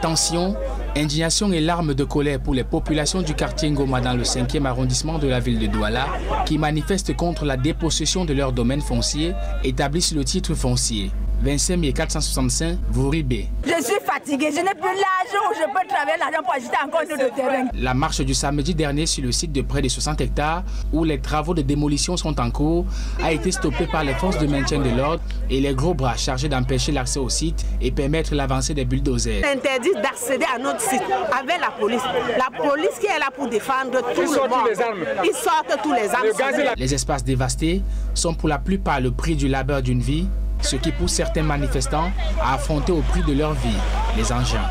Tension, indignation et larmes de colère pour les populations du quartier Ngoma dans le 5e arrondissement de la ville de Douala qui manifestent contre la dépossession de leur domaine foncier établi sur le titre foncier. 25 465 Vouribé. Je suis fatigué, je n'ai plus l'argent où je peux travailler l'argent pour acheter encore de terrain. La marche du samedi dernier sur le site de près de 60 hectares où les travaux de démolition sont en cours a été stoppée par les forces de maintien de l'ordre et les gros bras chargés d'empêcher l'accès au site et permettre l'avancée des bulldozers. On interdit d'accéder à notre site avec la police. La police qui est là pour défendre tout le monde. Ils sortent tous les armes. Les espaces dévastés sont pour la plupart le prix du labeur d'une vie, ce qui pousse certains manifestants à affronter au prix de leur vie les engins.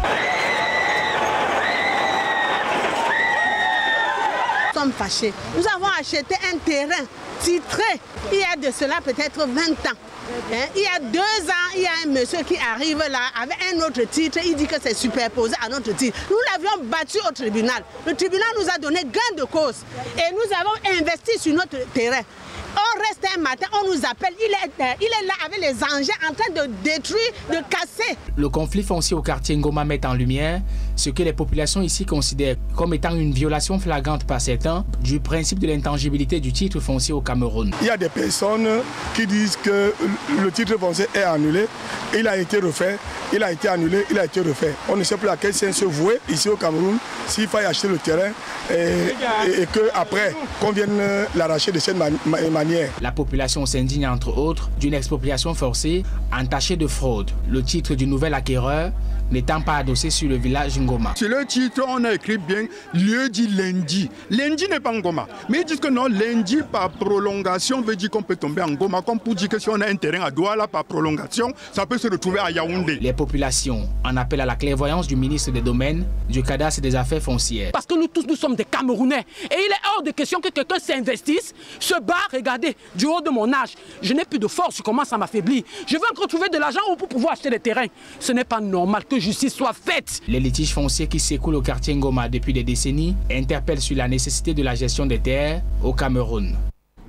Nous sommes fâchés. Nous avons acheté un terrain titré il y a de cela peut-être 20 ans. Il y a 2 ans, il y a un monsieur qui arrive là avec un autre titre, il dit que c'est superposé à notre titre. Nous l'avions battu au tribunal. Le tribunal nous a donné gain de cause et nous avons investi sur notre terrain. On reste un matin, on nous appelle, il est là avec les engins en train de détruire, de casser. Le conflit foncier au quartier Ngoma met en lumière ce que les populations ici considèrent comme étant une violation flagrante par certains du principe de l'intangibilité du titre foncier au Cameroun. Il y a des personnes qui disent que le titre foncier est annulé, il a été refait, il a été annulé, il a été refait. On ne sait plus à quel sens se vouer ici au Cameroun s'il faut acheter le terrain et qu'après qu'on vienne l'arracher de cette manière. La population s'indigne entre autres d'une expropriation forcée entachée de fraude. Le titre du nouvel acquéreur n'étant pas adossé sur le village Ngoma. Sur le titre, on a écrit bien lieu dit lundi. Lundi n'est pas Ngoma. Mais ils disent que non, lundi par prolongation veut dire qu'on peut tomber en Ngoma. Comme pour dire que si on a un terrain à Douala par prolongation, ça peut se retrouver à Yaoundé. Les populations en appellent à la clairvoyance du ministre des Domaines, du Cadastre et des Affaires foncières. Parce que nous tous, nous sommes des Camerounais. Et il est hors de question que quelqu'un s'investisse, se barre, regardez, du haut de mon âge. Je n'ai plus de force, je commence à m'affaiblir. Je veux encore trouver de l'argent pour pouvoir acheter des terrains. Ce n'est pas normal que justice soit faite. Les litiges fonciers qui s'écoulent au quartier Ngoma depuis des décennies interpellent sur la nécessité de la gestion des terres au Cameroun.